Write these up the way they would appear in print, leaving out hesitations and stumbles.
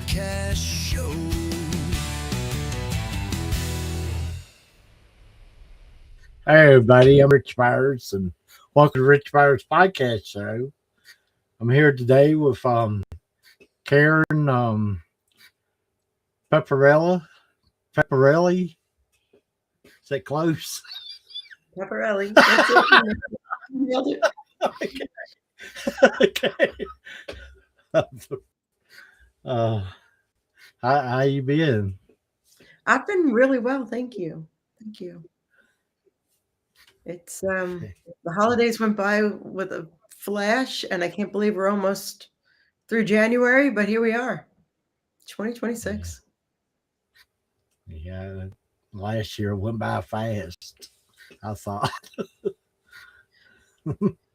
Podcast Show. Hey everybody, I'm Rich Byers and welcome to Rich Byers Podcast Show. I'm here today with Karin Paparelli. Is that close? Paparelli. That's it. You nailed it. Okay. How you been? I've been really well, thank you. Thank you. It's the holidays went by with a flash, and I can't believe we're almost through January, but here we are, 2026. Yeah, last year went by fast, I thought.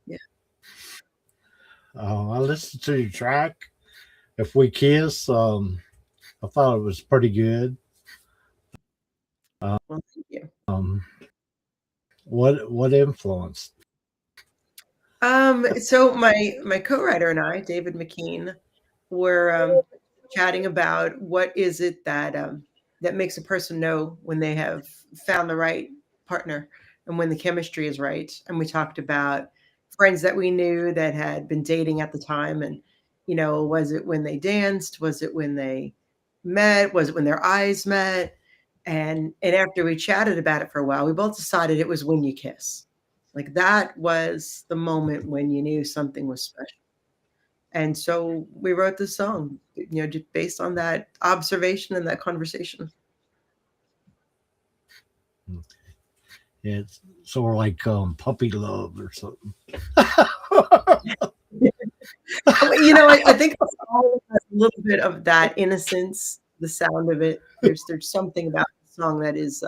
Yeah. I listened to your track, If We Kiss. I thought it was pretty good. Well, thank you. What influenced? So my co-writer and I, David McKean, were chatting about what is it that that makes a person know when they have found the right partner and when the chemistry is right. And we talked about friends that we knew that had been dating at the time, and was it when they danced? Was it when they met? Was it when their eyes met? And after we chatted about it for a while, we both decided it was when you kiss. Like that was the moment when you knew something was special. And so we wrote this song, just based on that observation and that conversation. Yeah, it's sort of like puppy love or something. I think it's all a little bit of that innocence, the sound of it. There's something about the song that is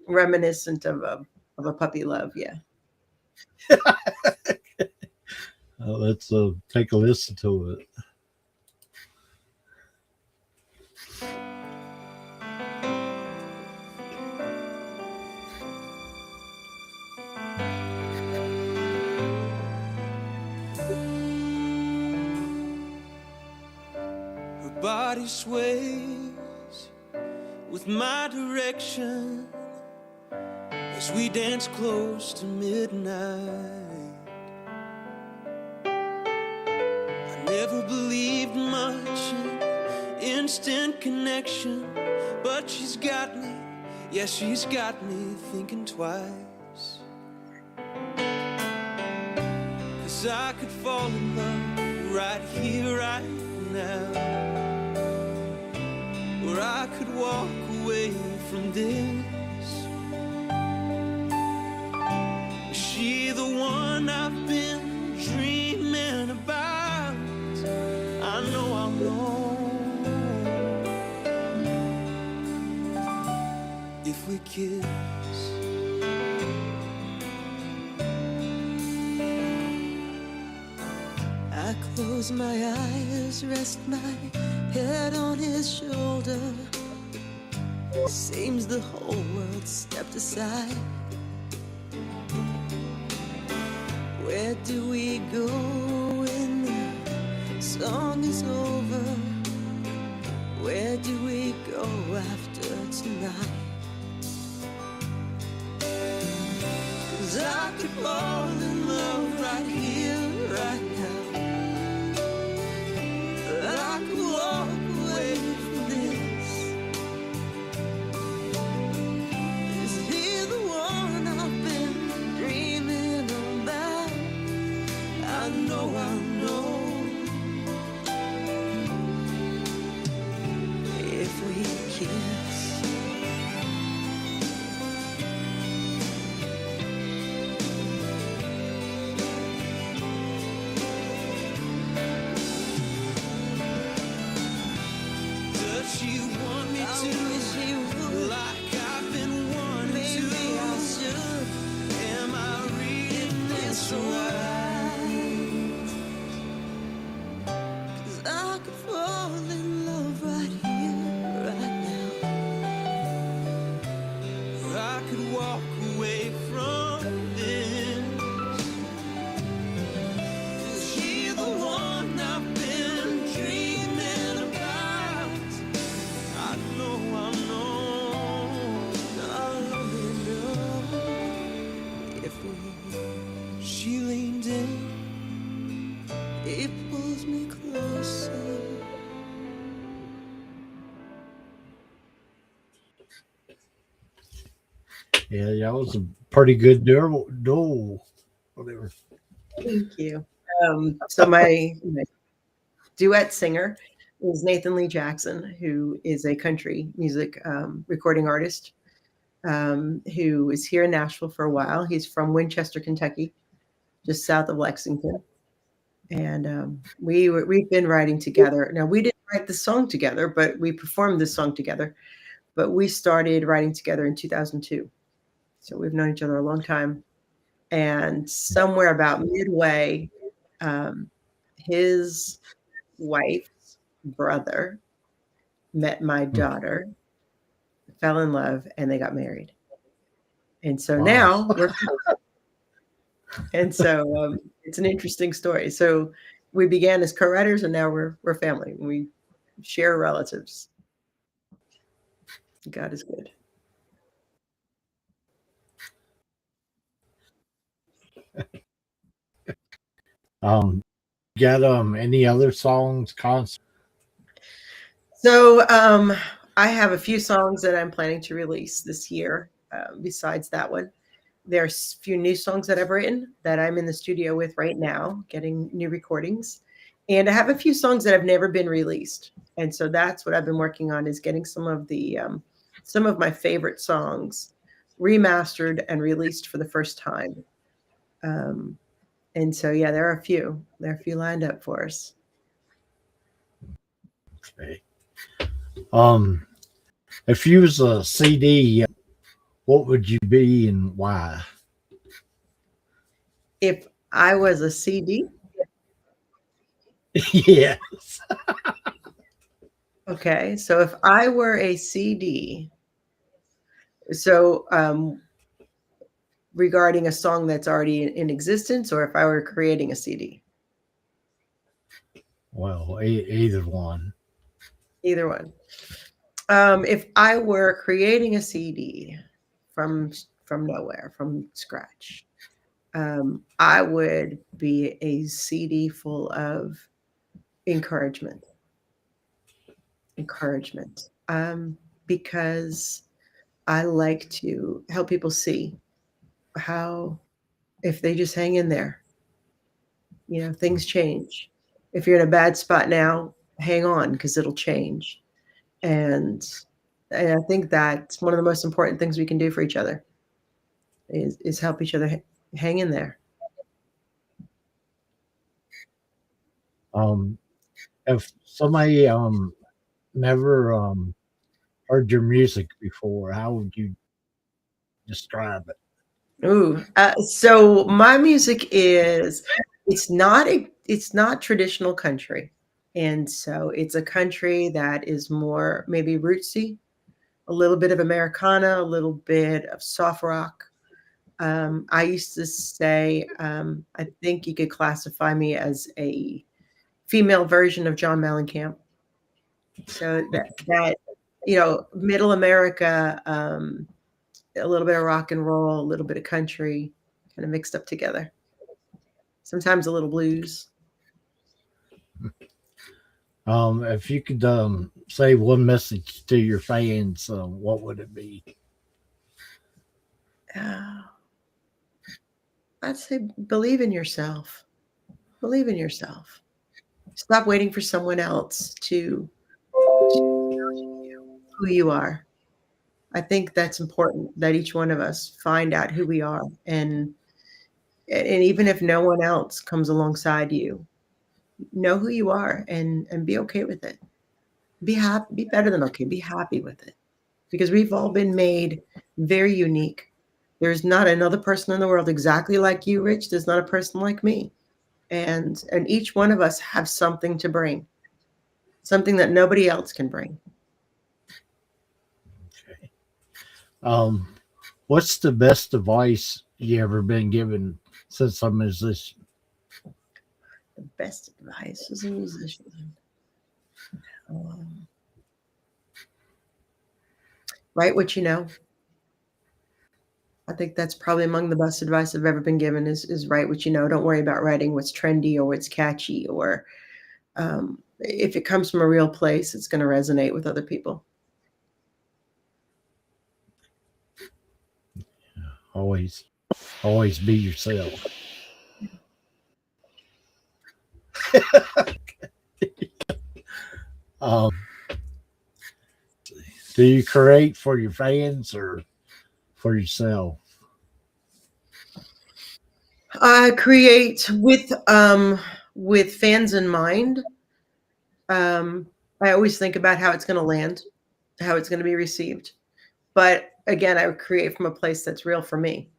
reminiscent of a puppy love. Yeah. Let's take a listen to it. Her body sways with my direction as we dance close to midnight. I never believed much in instant connection, but she's got me, yeah, she's got me thinking twice. 'Cause I could fall in love right here, right now, or I could walk away from this. Is she the one I've been dreaming about? I know I'll know if we kiss. I close my eyes, rest my head on his shoulder. Seems the whole world stepped aside. Where do we go when the song is over? Where do we go after tonight? 'Cause I could fall in love right here, right now. I could walk away from this. Is he the one I've been dreaming about? I know I'll know if we kiss. Does she want me to? Like I've been wanting to. I should. Am I reading this right? 'Cause I could fall in love right here, right now. Or I could walk away from this. Is she the one I've been dreaming about? pulls me closer. Yeah, that was a pretty good duel. Whatever. Thank you. So my duet singer is Nathan Lee Jackson, who is a country music recording artist who is here in Nashville for a while. He's from Winchester, Kentucky, just south of Lexington. And we've been writing together. Now, we didn't write the song together, but we performed this song together. But we started writing together in 2002. So we've known each other a long time. And somewhere about midway, um, his wife's brother met my Hmm. daughter, fell in love, and they got married. And so Wow. now we're and so it's an interesting story. So we began as co-writers, and now we're family. We share relatives. God is good. Um, got any other songs? So I have a few songs that I'm planning to release this year. Besides that one, there's a few new songs that I've written that I'm in the studio with right now, getting new recordings, and I have a few songs that have never been released. And so that's what I've been working on, is getting some of my favorite songs remastered and released for the first time. Um, and so yeah, there are a few lined up for us. Okay. Um, if you was a CD, what would you be and why? If I was a CD, Yeah. okay, so if I were a CD, so regarding a song that's already in existence, or if I were creating a CD, Well, either one. either one. If I were creating a CD from nowhere, from scratch, I would be a CD full of encouragement, encouragement, because I like to help people see how, if they just hang in there, things change. If you're in a bad spot now, hang on, because it'll change. And I think that's one of the most important things we can do for each other is help each other hang in there. Um, if somebody never heard your music before, how would you describe it? Ooh, so my music is it's not traditional country, and so it's a country that is more maybe rootsy, a little bit of Americana, a little bit of soft rock. I used to say, I think you could classify me as a female version of John Mellencamp. So that middle America, a little bit of rock and roll, a little bit of country, kind of mixed up together. Sometimes a little blues. If you could say one message to your fans, what would it be? Uh, I'd say believe in yourself. Believe in yourself. Stop waiting for someone else to who you are. I think that's important that each one of us find out who we are, and even if no one else comes alongside you, know who you are and be okay with it. Be happy, be better than okay, be happy with it. Because we've all been made very unique. There's not another person in the world exactly like you, Rich. There's not a person like me. And each one of us have something to bring, something that nobody else can bring. Okay. Um, what's the best advice you ever been given since I'm a musician? The best advice as a musician. Um, write what you know. I think that's probably among the best advice I've ever been given is write what you know. Don't worry about writing what's trendy or what's catchy or If it comes from a real place, it's going to resonate with other people. Always be yourself. um, do you create for your fans or for yourself? I create with fans in mind. I always think about how it's going to land, how it's going to be received. But again, I would create from a place that's real for me.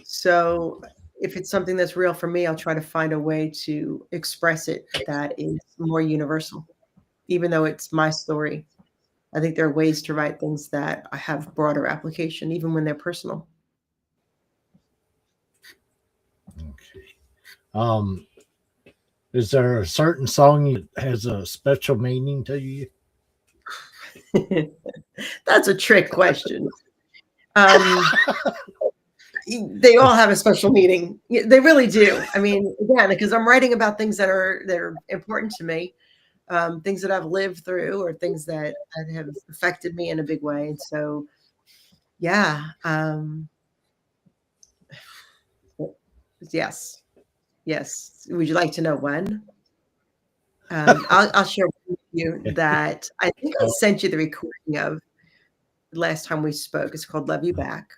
So if it's something that's real for me, I'll try to find a way to express it that is more universal, even though it's my story. I think there are ways to write things that have broader application, even when they're personal. Okay. Um, is there a certain song that has a special meaning to you? That's a trick question. They all have a special meaning. They really do. I mean, again, because I'm writing about things that are important to me, things that I've lived through, or things that have affected me in a big way. And so, yeah, yes, yes. Would you like to know when? I'll share with you that I think I sent you the recording of last time we spoke. It's called "Love You Back."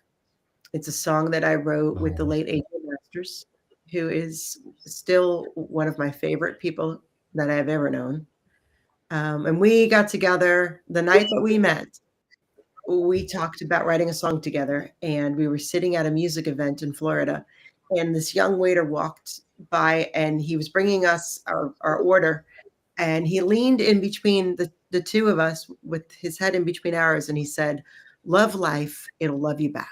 It's a song that I wrote with the late AJ Masters, who is still one of my favorite people that I've ever known. And we got together the night that we met. We talked about writing a song together, and we were sitting at a music event in Florida. And this young waiter walked by, and he was bringing us our order. And he leaned in between the two of us with his head in between ours, and he said, "Love life, it'll love you back."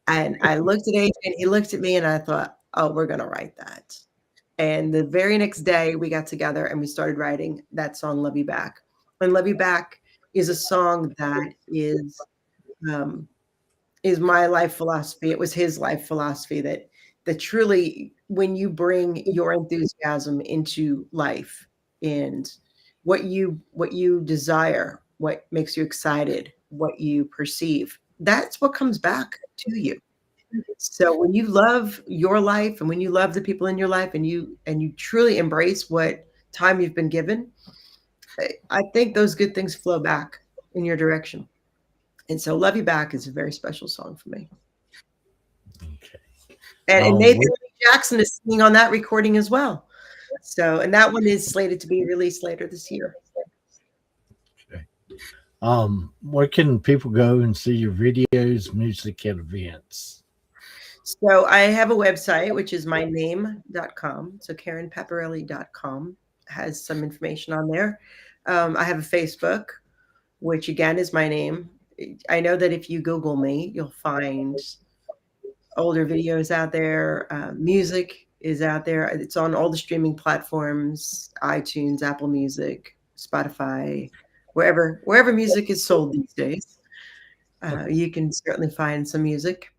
And I looked at AJ and he looked at me, and I thought, "Oh, we're gonna write that." And the very next day we got together and we started writing that song, "Love You Back." And "Love You Back" is a song that um, is my life philosophy. It was his life philosophy that truly, when you bring your enthusiasm into life and what you desire, what makes you excited, what you perceive, that's what comes back to you. So when you love your life and when you love the people in your life and you truly embrace what time you've been given, I think those good things flow back in your direction. And so "Love You Back" is a very special song for me. Okay. And Nathan Lee Jackson is singing on that recording as well. So, and that one is slated to be released later this year. Okay. Where can people go and see your videos, music, and events? So I have a website, which is myname.com. So KarinPaparelli.com has some information on there. I have a Facebook, which again is my name. I know that if you Google me, you'll find older videos out there. Music is out there. It's on all the streaming platforms: iTunes, Apple Music, Spotify, wherever music is sold these days. You can certainly find some music.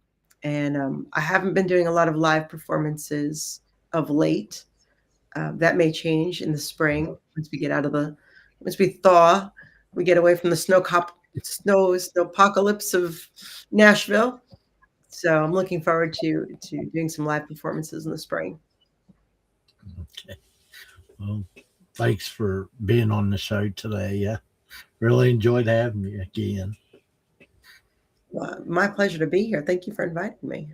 And I haven't been doing a lot of live performances of late. That may change in the spring once we thaw, we get away from the snow apocalypse of Nashville. So I'm looking forward to doing some live performances in the spring. Okay. Well, thanks for being on the show today. I really enjoyed having you again. My pleasure to be here. Thank you for inviting me.